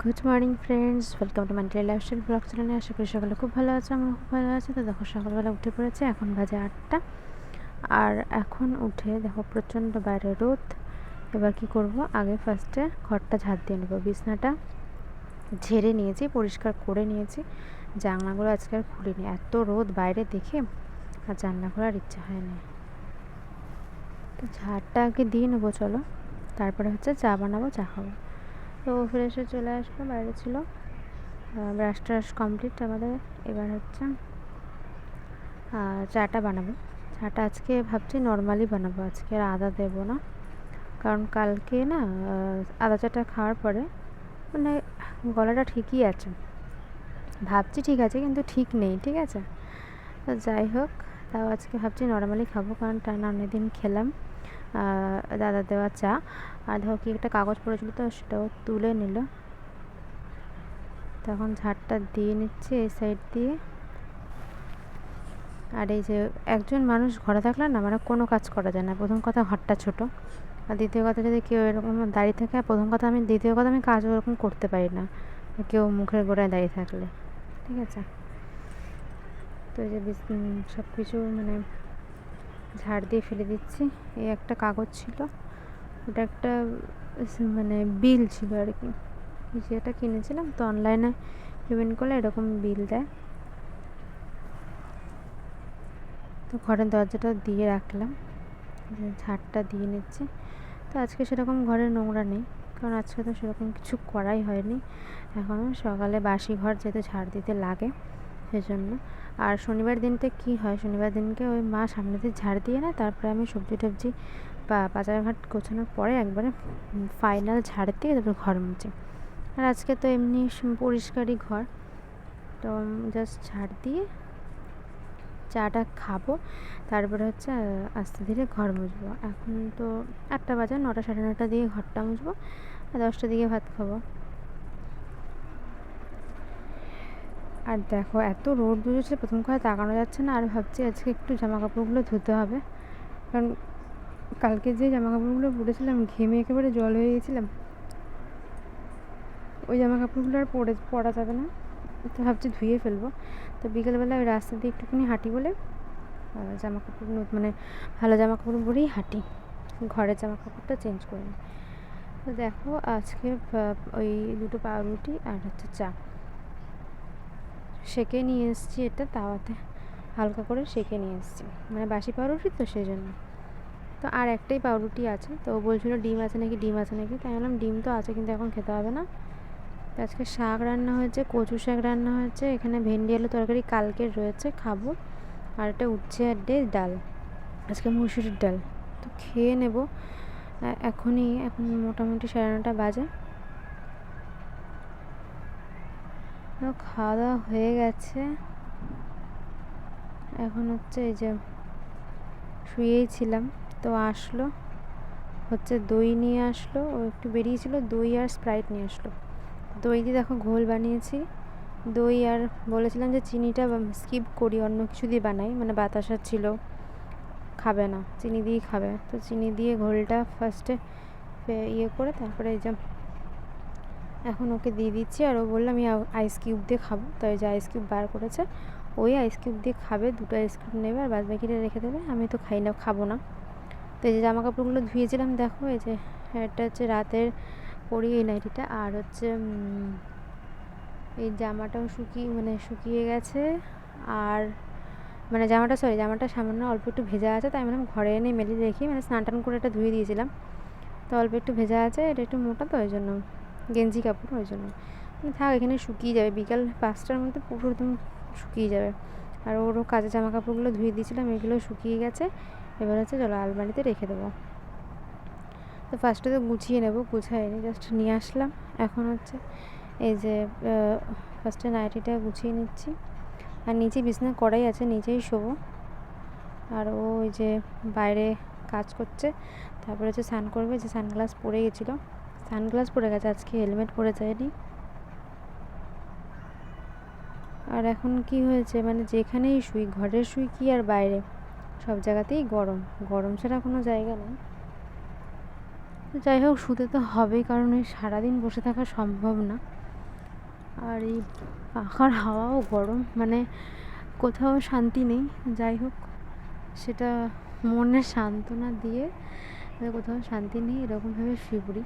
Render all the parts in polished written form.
Good morning friends, welcome to my daily lifestyle blog চ্যানেলে। আশা করি সকালে খুব ভালো আছে, আমরা খুব ভালো আছি। তো দেখো সকালবেলা উঠে পড়েছে, এখন বাজে 8টা। আর এখন উঠে দেখো প্রচণ্ড বাইরে রোদ। এবার কি করব, আগে ফার্স্টে ঘরটা ঝাড় দিয়ে নেবো। বিছনাটা ঝেড়ে নিয়েছি, পরিষ্কার করে নিয়েছি। জানলাগুলো আজকে আর খুলিনি, এত রোদ বাইরে দেখে আর জানলা খোলার ইচ্ছা হয়নি। তো ঝাড়টা আগে দিয়ে নেবো চলো, তারপরে হচ্ছে চা বানাবো, চা খাবো। তো ফ্রেশ হয়ে চলে আসবো, বাইরে ছিল। ব্রাশ ট্রাশ কমপ্লিট আমাদের। এবার হচ্ছে চাটা বানাবো। চাটা আজকে ভাবছি নর্মালি বানাবো, আজকে আর আদা দেবো না। কারণ কালকে না আদা চাটা খাওয়ার পরে মানে গলাটা ঠিকই আছে, ভাবছি ঠিক আছে কিন্তু ঠিক নেই, ঠিক আছে। তো যাই হোক, তাও আজকে ভাবছি নর্মালি খাবো, কারণ টানা অনেকদিন খেলাম দাদা দেওয়া চা। আর ধরো কি একটা কাগজ পড়েছিল, তো সেটাও তুলে নিল। তখন ঝাড়টা দিয়ে নিচ্ছি এই সাইড দিয়ে। আর এই যে একজন মানুষ ঘরে থাকলে না মানে কোনো কাজ করা যায় না। প্রথম কথা ঘরটা ছোট, আর দ্বিতীয় কথা যদি কেউ এরকম দাঁড়িয়ে থাকে, প্রথম কথা দ্বিতীয় কথা আমি কাজ ওরকম করতে পারি না কেউ মুখের গোড়ায় দাঁড়িয়ে থাকলে, ঠিক আছে। তো এই যে সব কিছু মানে ঝাড় দিয়ে ফেলে দিচ্ছি। এই একটা কাগজ ছিল, ওটা একটা মানে বিল ছিল আর কি, যেটা কিনেছিলাম। তো অনলাইনে পেমেন্ট করলে এরকম বিল দেয়। তো ঘরের দরজাটা দিয়ে রাখলাম, ঝাড়টা দিয়ে নিচ্ছি। তো আজকে সেরকম ঘরে নোংরা নেই, কারণ আজকে তো সেরকম কিছু করাই হয়নি। এখন সকালে বাসি ঘর যেহেতু ঝাড় দিতে লাগে সেজন্য। আর শনিবার দিনটা কি হয়, শনিবার দিনকে ওই মা সামনে দিয়ে ঝাড় দিয়ে নেয়, তারপরে আমি সবজি টবজি বা বাজার ঘাট গোছানোর পরে একবারে ফাইনাল ঝাড় দিয়ে তারপরে ঘর মুছি। আর আজকে তো এমনি পরিষ্কারই ঘর, তো জাস্ট ঝাড় দিয়ে চাটা খাবো, তারপরে হচ্ছে আস্তে ধীরে ঘর মুছবো। এখন তো 8টা বাজে, 9টা সাড়ে 9টা দিয়ে ঘরটা মুছবো, আর 10টার দিকে ভাত খাবো। আর দেখো এত রোদ উঠেছে, প্রথম কথা তাকানো যাচ্ছে না। আর ভাবছি আজকে একটু জামা কাপড়গুলো ধুতে হবে, কারণ কালকে যে জামা কাপড়গুলো পরেছিলাম ঘেমে একেবারে জল হয়ে গেছিলাম, ওই জামা কাপড়গুলো আর পরা যাবে না। তো ভাবছি ধুয়ে ফেলবো। তো বিকেলবেলা ওই রাস্তা দিয়ে একটুখানি হাঁটি বলে জামা কাপড় মানে ভালো জামা কাপড় পরেই হাঁটি, ঘরের জামা কাপড়টা চেঞ্জ করে নিই। তো দেখো আজকে ওই 2টো পাউরুটি আর হচ্ছে চা সেঁকে নিয়ে এসেছি, এটা তাওয়াতে হালকা করে সেঁকে নিয়ে এসেছি, মানে বাসি পাউরুটি তো সেই জন্য। তো আর একটাই পাউরুটি আছে, তো ও বলছিল ডিম আছে নাকি, ডিম আছে নাকি, তাই বললাম ডিম তো আছে কিন্তু এখন খেতে হবে না। তো আজকে শাক রান্না হয়েছে, কচু শাক রান্না হয়েছে, এখানে ভেন্ডি আলু তরকারি কালকের রয়েছে, খাবো। আর একটা উচ্ছে আর ডাল, আজকে মুসুরির ডাল। তো খেয়ে নেব এখনই, এখন মোটামুটি 9:30 বাজে। তো খাওয়া দাওয়া হয়ে গেছে, এখন হচ্ছে এই যে শুয়েই ছিলাম, তো আসলো হচ্ছে দই নিয়ে আসলো, ও একটু বেরিয়েছিল, দই আর স্প্রাইট নিয়ে আসলো। দই দিয়ে দেখো ঘোল বানিয়েছি। দই আর বলেছিলাম যে চিনিটা স্কিপ করি, অন্য কিছু দিয়ে বানাই, মানে বাতাসা ছিল, খাবে না, চিনি দিয়েই খাবে। তো চিনি দিয়ে ঘোলটা ফার্স্টে ইয়ে করে তারপরে এই যে এখন ওকে দিয়ে দিচ্ছি। আর ও বললো আমি আইস কিউব দিয়ে খাবো, তো এই যে আইস কিউব বার করেছে, ওই আইস কিউব দিয়ে খাবে, 2টো আইস কিউব নেবে আর বাদ বাকিটা রেখে দেবে। আমি তো খাবো না। তো এই যে জামা কাপড়গুলো ধুয়েছিলাম দেখো, এই যে এটা হচ্ছে রাতের পরি এই নাইটিটা, আর হচ্ছে এই জামাটাও শুকিয়ে গেছে। আর মানে জামাটা সামান্য অল্প একটু ভেজা আছে, তাই ঘরে এনে মেলে রেখি, মানে স্নান টান করে এটা ধুয়ে দিয়েছিলাম, তো অল্প একটু ভেজা আছে, এটা একটু মোটা তো ওই জন্য, গেঞ্জি কাপড় ওই জন্য থাক, এখানে শুকিয়ে যাবে, বিকাল 5টার মধ্যে পুরো একদম শুকিয়ে যাবে। আর ওরও কাজের জামা কাপড়গুলো ধুয়ে দিয়েছিলাম, এগুলো শুকিয়ে গেছে। এবার হচ্ছে চলো আলমারিতে রেখে দেবো। তো ফার্স্টে তো গুছিয়ে নেবো, গুছাই নি, জাস্ট নিয়ে আসলাম। এখন হচ্ছে এই যে ফার্স্টে নাইটিটা গুছিয়ে নিচ্ছি, আর নিচে বিছানা করাই আছে, নিচেই শোবো। আর ও ওই যে বাইরে কাজ করছে, তারপরে হচ্ছে স্নান করবে, যে সানগ্লাস পরে গেছিলো, সানগ্লাস পরে গেছে, আজকে হেলমেট পরে যায়নি। আর এখন কি হয়েছে, মানে যেখানেই শুই, ঘরে শুই কি আর বাইরে, সব জায়গাতেই গরম, গরম ছাড়া কোনো জায়গা নেই। যাই হোক শুতে তো হবেই, কারণ ওই সারাদিন বসে থাকা সম্ভব না। আর এই পাখার হাওয়াও গরম, মানে কোথাও শান্তি নেই। যাই হোক, সেটা মনে সান্ত্বনা দিয়ে কোথাও শান্তি নেই এরকমভাবে শুয়ে পড়ি।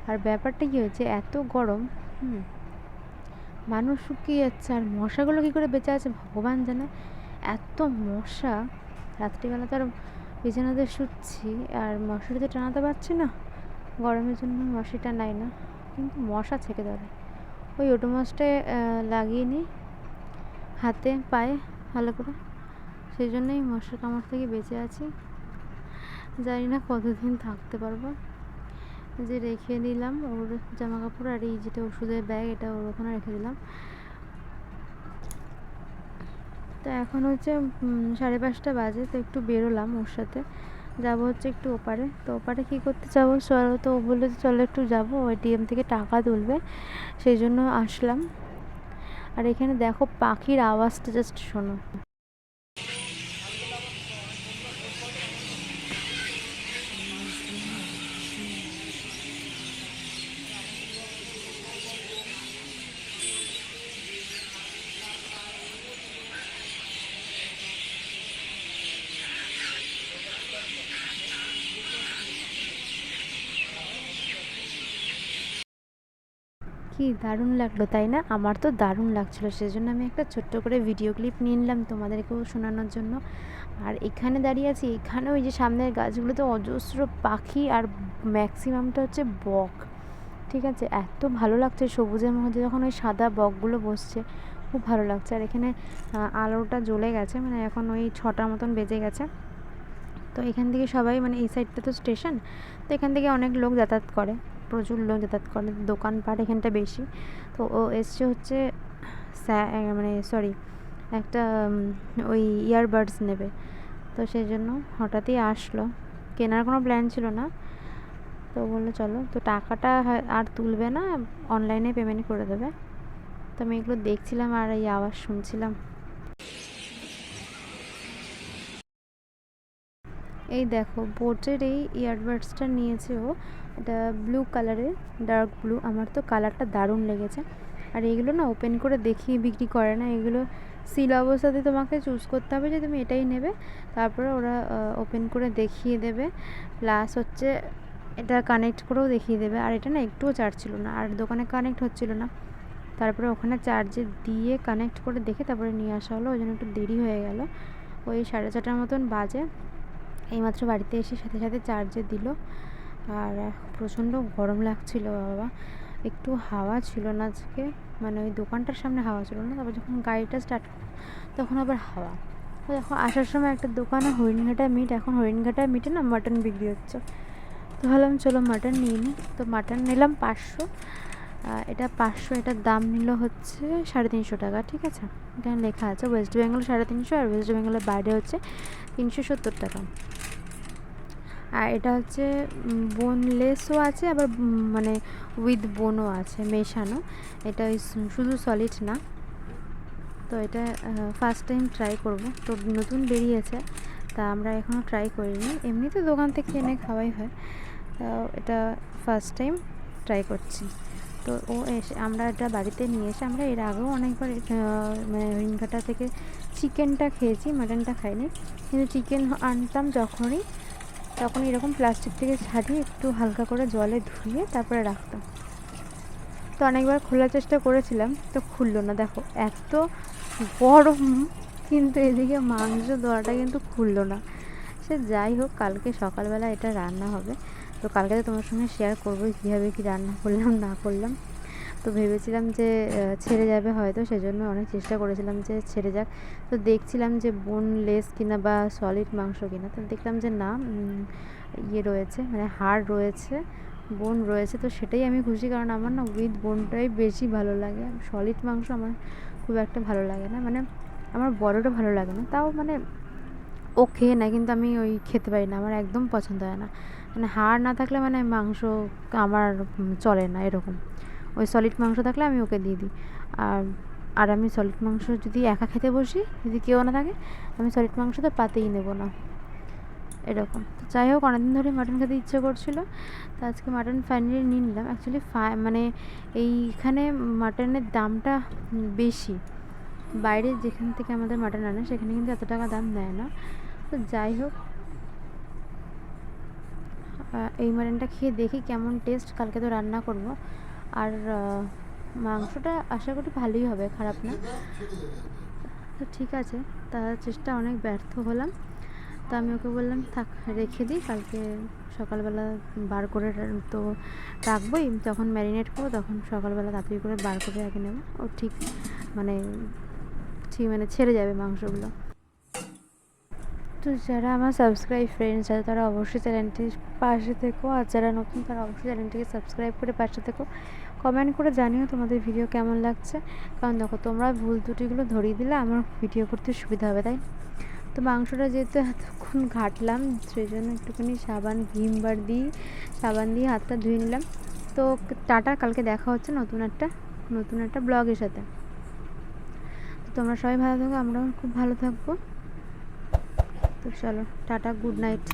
আর ব্যাপারটা কী হচ্ছে, এত গরম, মানুষ শুকিয়ে যাচ্ছে, আর মশাগুলো কী করে বেঁচে আছে ভগবান জানে। এত মশা, রাত্রিবেলা তো আর বিছানাতে শুচ্ছি আর মশারি তো টানাতে পারছি না, গরমের জন্য মশারি টানাই না, কিন্তু মশা ছেকে ধরে। ওই ওডোমসটা লাগিয়ে নিই হাতে পায়ে ভালো করে, সেই জন্যই মশার কামড় থেকে বেঁচে আছি। জানি না কতদিন থাকতে পারবো। যে রেখে দিলাম ওর জামা কাপড়, আর এই যেটা ওষুধের ব্যাগ, এটা ওর ওখানে রেখে দিলাম। তো এখন হচ্ছে 5:30 বাজে, তো একটু বেরোলাম ওর সাথে, যাবো হচ্ছে একটু ওপারে। তো ওপারে কী করতে যাবো, চলো, তো ও বললো চলো একটু যাবো, এটিএম থেকে টাকা তুলবে, সেই জন্য আসলাম। আর এখানে দেখো পাখির আওয়াজটা জাস্ট শোনো। কি দারুণ লাগলো তাই না? আমার তো দারুণ লাগছিলো, সেজন্য আমি একটা ছোট্ট করে ভিডিও ক্লিপ নিয়ে নিলাম তোমাদেরকেও শোনানোর জন্য। আর এখানে দাঁড়িয়ে আছি, এখানে ওই যে সামনের গাছগুলোতে অজস্র পাখি, আর ম্যাক্সিমামটা হচ্ছে বক। ঠিক আছে, এত ভালো লাগছে সবুজের মধ্যে যখন ওই সাদা বকগুলো বসছে, খুব ভালো লাগছে। আর এখানে আলোটা জ্বলে গেছে, মানে এখন ওই 6টার মতন বেজে গেছে। তো এখান থেকে সবাই, মানে এই সাইডটা তো স্টেশন, তো এখান থেকে অনেক লোক যাতায়াত করে, প্রচুর লোক যাতায়াত করে, দোকানপাট এখানটা বেশি। তো ও এসছে হচ্ছে মানে সরি, একটা ওই ইয়ারবাডস নেবে, তো সেই জন্য হঠাৎই আসলো, কেনার কোনো প্ল্যান ছিল না। তো বললো চলো, তো টাকাটা আর তুলবে না, অনলাইনে পেমেন্ট করে দেবে। তো আমি এগুলো দেখছিলাম আর এই আওয়াজ শুনছিলাম। এই দেখো বোটের এই ইয়ারবাডসটা নিয়েছে ও, এটা ব্লু কালারের, ডার্ক ব্লু। আমার তো কালারটা দারুণ লেগেছে। আর এগুলো না ওপেন করে দেখিয়ে বিক্রি করে না, এগুলো সিল অবস্থাতে তোমাকে চুজ করতে হবে যে তুমি এটাই নেবে, তারপরে ওরা ওপেন করে দেখিয়ে দেবে, প্লাস হচ্ছে এটা কানেক্ট করেও দেখিয়ে দেবে। আর এটা না একটুও চার্জ ছিল না, আর দোকানে কানেক্ট হচ্ছিল না, তারপরে ওখানে চার্জে দিয়ে কানেক্ট করে দেখে তারপরে নিয়ে আসা হলো, ওই জন্য একটু দেরি হয়ে গেল। ওই 4:30 মতন বাজে, এইমাত্র বাড়িতে এসে সাথে সাথে চার্জে দিল। আর প্রচণ্ড গরম লাগছিল বাবা, একটু হাওয়া ছিল না আজকে, মানে ওই দোকানটার সামনে হাওয়া ছিল না, তারপর যখন গাড়িটা স্টার্ট তখন আবার হাওয়া। তো এখন আসার সময় একটা দোকানে হরিণঘাটা মিট, এখন হরিণঘাটা মিটে না মাটন বিক্রি হচ্ছে, তো ভাবলাম চলো মাটন নিয়ে নিই। তো মাটন নিলাম 500, এটা 500, এটার দাম নিল হচ্ছে 350 টাকা। ঠিক আছে, এখানে লেখা আছে ওয়েস্ট বেঙ্গল 350, আর ওয়েস্ট বেঙ্গলের বাইরে হচ্ছে 370 টাকা। আর এটা হচ্ছে বোনলেসও আছে, আবার মানে উইথ বোনও আছে মেশানো, এটা ওই শুধু সলিড না। তো এটা ফার্স্ট টাইম ট্রাই করব, তো নতুন বেরিয়েছে, তা আমরা এখনও ট্রাই করিনি, এমনি তো দোকান থেকে এনে খাওয়াই হয়, তা এটা ফার্স্ট টাইম ট্রাই করছি। তো ও এসে, আমরা এটা বাড়িতে নিয়ে এসে, আমরা এর আগেও অনেকবার মানে হরিণঘাটা থেকে চিকেনটা খেয়েছি, মাটনটা খাইনি, কিন্তু চিকেন আনতাম যখনই, তখন এরকম প্লাস্টিক থেকে ছাড়িয়ে একটু হালকা করে জলে ধুয়ে তারপরে রাখতাম। তো অনেকবার খোলার চেষ্টা করেছিলাম, তো খুললো না, দেখো এত গরম, কিন্তু এদিকে মাংস দেওয়াটা কিন্তু খুললো না। সে যাই হোক, কালকে সকালবেলা এটা রান্না হবে, তো কালকে তো তোমার সঙ্গে শেয়ার করবো কীভাবে কী রান্না করলাম না করলাম। তো ভেবেছিলাম যে ছেড়ে যাবে হয়তো, সেজন্য অনেক চেষ্টা করেছিলাম যে ছেড়ে যাক। তো দেখছিলাম যে বোনলেস কিনা বা সলিড মাংস কিনা, তো দেখলাম যে না, ইয়ে রয়েছে, মানে হাড় রয়েছে, বোন রয়েছে, তো সেটাই আমি খুশি, কারণ আমার না উইথ বোনটাই বেশি ভালো লাগে, সলিড মাংস আমার খুব একটা ভালো লাগে না, মানে আমার বড়টা ভালো লাগে না, তাও মানে ও খেয়ে নেয়, কিন্তু আমি ওই খেতে পারি না, আমার একদম পছন্দ হয় না, মানে হাড় না থাকলে মানে মাংস আমার চলে না এরকম। ওই সলিড মাংস থাকলে আমি ওকে দিয়ে দিই। আর আর আমি সলিড মাংস যদি একা খেতে বসি, যদি কেউ না থাকে, আমি সলিড মাংস তো পাতেই নেব না। এরকম। তো যাই হোক, অনেকদিন ধরে মাটন খেতে ইচ্ছে করছিলো, তো আজকে মাটন ফাইনালি নিয়ে নিলাম। অ্যাকচুয়ালি মানে এইখানে মাটনের দামটা বেশি, বাইরে যেখান থেকে আমাদের মাটন আনে সেখানে কিন্তু এত টাকা দাম নেয় না। তো যাই হোক, এই মাটনটা খেয়ে দেখি কেমন টেস্ট। কালকে তো রান্না করব, আর মাংসটা আশা করি ভালোই হবে, খারাপ না। তো ঠিক আছে, তার চেষ্টা অনেক ব্যর্থ হলাম। তো আমি ওকে বললাম থাক, রেখে দিই, কালকে সকালবেলা বার করে তো রাখবোই, যখন ম্যারিনেট করবো তখন সকালবেলা তাড়াতাড়ি করে বার করে রেখে নেবো। ও ঠিক মানে ছেড়ে যাবে মাংসগুলো। তো যারা আমার সাবস্ক্রাইব ফ্রেন্ডস আছে তারা অবশ্যই চ্যানেলটির পাশে থেকো, আর যারা নতুন তারা অবশ্যই চ্যানেলটিকে সাবস্ক্রাইব করে পাশে থেকো। কমেন্ট করে জানিও তোমাদের ভিডিও কেমন লাগছে, কারণ দেখো তোমরা ভুল ত্রুটিগুলো ধরিয়ে দিলে আমার ভিডিও করতে সুবিধা হবে, তাই। তো মাংসটা যেহেতু এতক্ষণ ঘাটলাম, সেই জন্য একটুখানি সাবান দিয়ে হাতটা ধুয়ে নিলাম। তো টাটা, কালকে দেখা হচ্ছে নতুন একটা ব্লগের সাথে। তো তোমরা সবাই ভালো থাকো, আমরাও খুব ভালো থাকবো। তো চলো টাটা, গুড নাইট।